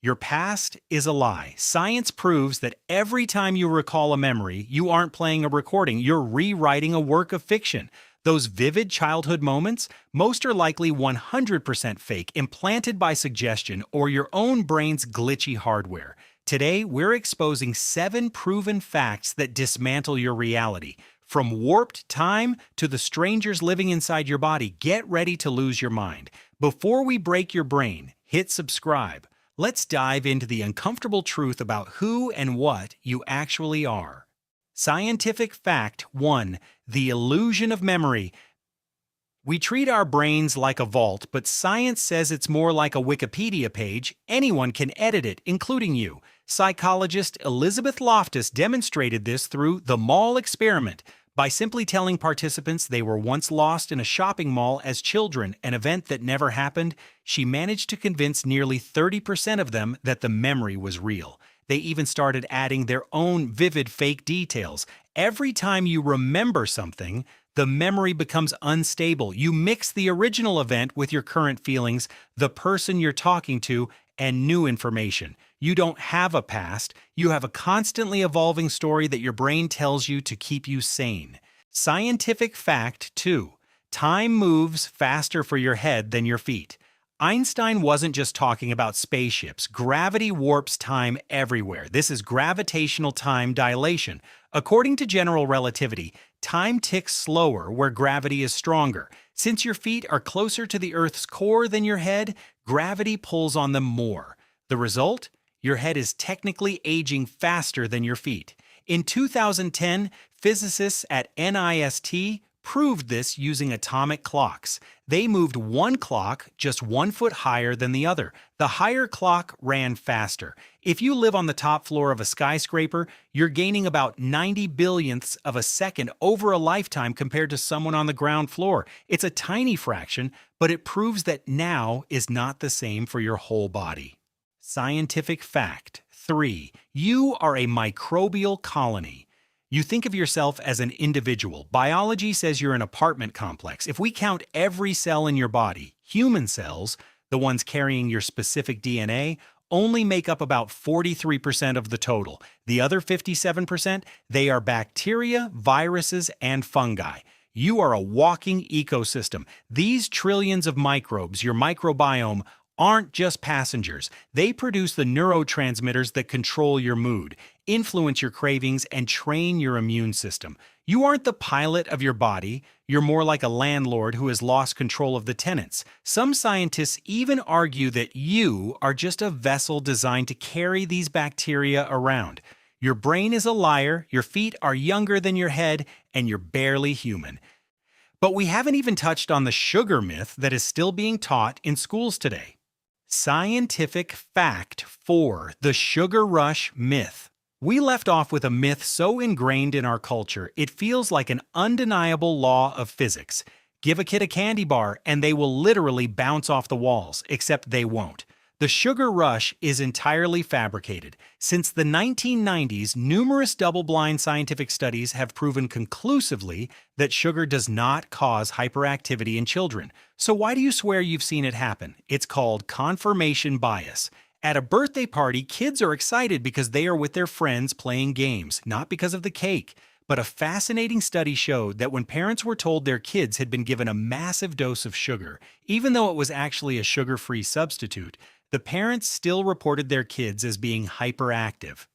Your past is a lie. Science proves that every time you recall a memory, you aren't playing a recording, you're rewriting a work of fiction. Those vivid childhood moments, most are likely 100% fake, implanted by suggestion or your own brain's glitchy hardware. Today, we're exposing 7 proven facts that dismantle your reality. From warped time to the strangers living inside your body, get ready to lose your mind. Before we break your brain, hit subscribe. Let's dive into the uncomfortable truth about who and what you actually are. Scientific fact 1. The illusion of memory. We treat our brains like a vault, but science says it's more like a Wikipedia page. Anyone can edit it, including you. Psychologist Elizabeth Loftus demonstrated this through the mall experiment. By simply telling participants they were once lost in a shopping mall as children, an event that never happened, she managed to convince nearly 30% of them that the memory was real. They even started adding their own vivid fake details. Every time you remember something, the memory becomes unstable. You mix the original event with your current feelings, the person you're talking to, and new information. You don't have a past, you have a constantly evolving story that your brain tells you to keep you sane. Scientific fact 2. Time moves faster for your head than your feet. Einstein wasn't just talking about spaceships. Gravity warps time everywhere. This is gravitational time dilation. According to general relativity, time ticks slower where gravity is stronger. Since your feet are closer to the Earth's core than your head, gravity pulls on them more. The result? Your head is technically aging faster than your feet. In 2010, physicists at NIST proved this using atomic clocks. They moved one clock just 1 foot higher than the other. The higher clock ran faster. If you live on the top floor of a skyscraper, you're gaining about 90 billionths of a second over a lifetime compared to someone on the ground floor. It's a tiny fraction, but it proves that now is not the same for your whole body. Scientific fact 3. You are a microbial colony. You think of yourself as an individual. Biology says you're an apartment complex. If we count every cell in your body, human cells, the ones carrying your specific DNA, only make up about 43% of the total. The other 57%, they are bacteria, viruses, and fungi. You are a walking ecosystem. These trillions of microbes, your microbiome, aren't just passengers. They produce the neurotransmitters that control your mood, influence your cravings, and train your immune system. You aren't the pilot of your body. You're more like a landlord who has lost control of the tenants. Some scientists even argue that you are just a vessel designed to carry these bacteria around. Your brain is a liar, your feet are younger than your head, and you're barely human. But we haven't even touched on the sugar myth that is still being taught in schools today. Scientific fact 4. The sugar rush myth. We left off with a myth so ingrained in our culture, it feels like an undeniable law of physics. Give a kid a candy bar and they will literally bounce off the walls, except they won't. The sugar rush is entirely fabricated. Since the 1990s, numerous double-blind scientific studies have proven conclusively that sugar does not cause hyperactivity in children. So why do you swear you've seen it happen? It's called confirmation bias. At a birthday party, kids are excited because they are with their friends playing games, not because of the cake. But a fascinating study showed that when parents were told their kids had been given a massive dose of sugar, even though it was actually a sugar-free substitute, the parents still reported their kids as being hyperactive.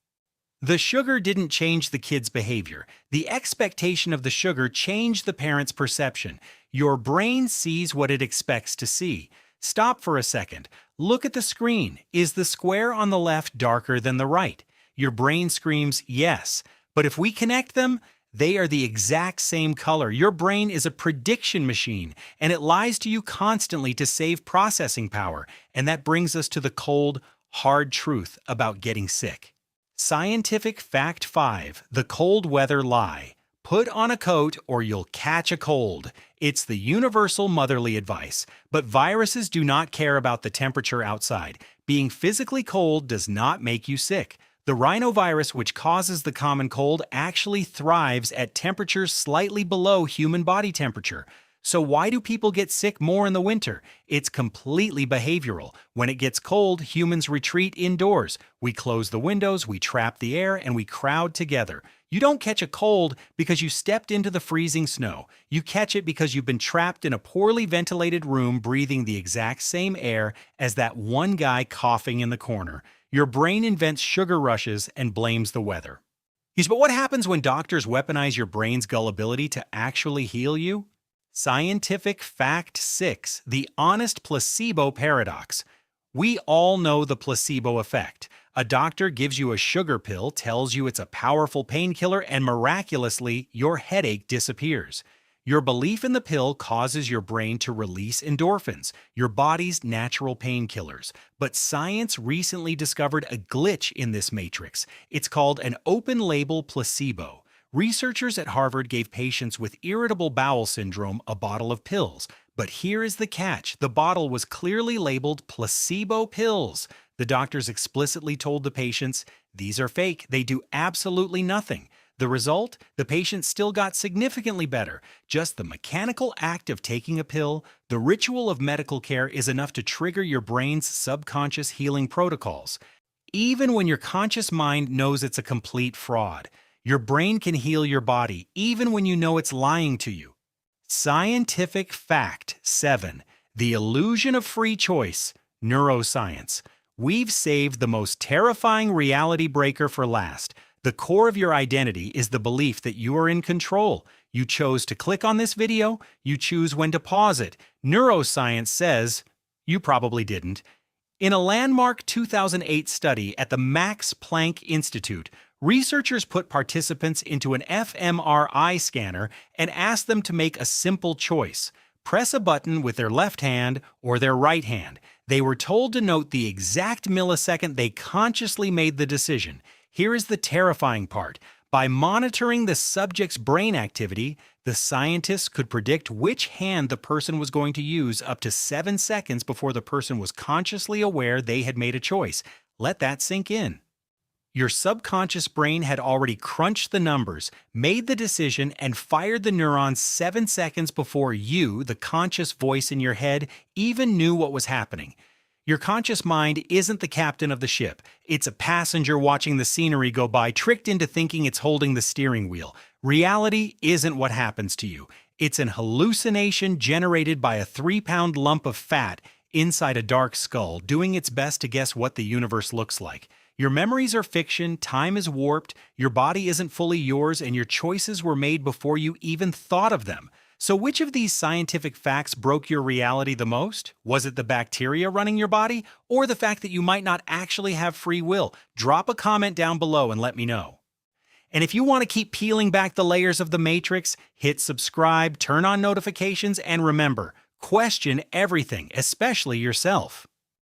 The sugar didn't change the kids' behavior. The expectation of the sugar changed the parents' perception. Your brain sees what it expects to see. Stop for a second. Look at the screen. Is the square on the left darker than the right? Your brain screams yes. But if we connect them, they are the exact same color. Your brain is a prediction machine, and it lies to you constantly to save processing power. And that brings us to the cold, hard truth about getting sick. Scientific fact 5. The cold weather lie. Put on a coat or you'll catch a cold. It's the universal motherly advice. But viruses do not care about the temperature outside. Being physically cold does not make you sick. The rhinovirus, which causes the common cold, actually thrives at temperatures slightly below human body temperature. So why do people get sick more in the winter? It's completely behavioral. When it gets cold, humans retreat indoors. We close the windows, we trap the air, and we crowd together. You don't catch a cold because you stepped into the freezing snow. You catch it because you've been trapped in a poorly ventilated room breathing the exact same air as that one guy coughing in the corner. Your brain invents sugar rushes and blames the weather. Yes, but what happens when doctors weaponize your brain's gullibility to actually heal you? Scientific Fact 6: The Honest Placebo Paradox. We all know the placebo effect. A doctor gives you a sugar pill, tells you it's a powerful painkiller, and miraculously, your headache disappears. Your belief in the pill causes your brain to release endorphins, your body's natural painkillers. But science recently discovered a glitch in this matrix. It's called an open-label placebo. Researchers at Harvard gave patients with irritable bowel syndrome a bottle of pills. But here is the catch: the bottle was clearly labeled placebo pills. The doctors explicitly told the patients, these are fake, they do absolutely nothing. The result? The patient still got significantly better. Just the mechanical act of taking a pill, the ritual of medical care, is enough to trigger your brain's subconscious healing protocols. Even when your conscious mind knows it's a complete fraud, your brain can heal your body, even when you know it's lying to you. Scientific Fact 7: The Illusion of Free Choice. Neuroscience. We've saved the most terrifying reality breaker for last. The core of your identity is the belief that you are in control. You chose to click on this video, you choose when to pause it. Neuroscience says you probably didn't. In a landmark 2008 study at the Max Planck Institute, researchers put participants into an fMRI scanner and asked them to make a simple choice: press a button with their left hand or their right hand. They were told to note the exact millisecond they consciously made the decision. Here is the terrifying part. By monitoring the subject's brain activity, the scientists could predict which hand the person was going to use up to 7 seconds before the person was consciously aware they had made a choice. Let that sink in. Your subconscious brain had already crunched the numbers, made the decision, and fired the neurons 7 seconds before you, the conscious voice in your head, even knew what was happening. Your conscious mind isn't the captain of the ship. It's a passenger watching the scenery go by, tricked into thinking it's holding the steering wheel. Reality isn't what happens to you. It's an hallucination generated by a 3-pound lump of fat inside a dark skull, doing its best to guess what the universe looks like. Your memories are fiction, time is warped, your body isn't fully yours, and your choices were made before you even thought of them. So which of these scientific facts broke your reality the most? Was it the bacteria running your body, or the fact that you might not actually have free will? Drop a comment down below and let me know. And if you want to keep peeling back the layers of the Matrix, hit subscribe, turn on notifications, and remember, question everything, especially yourself.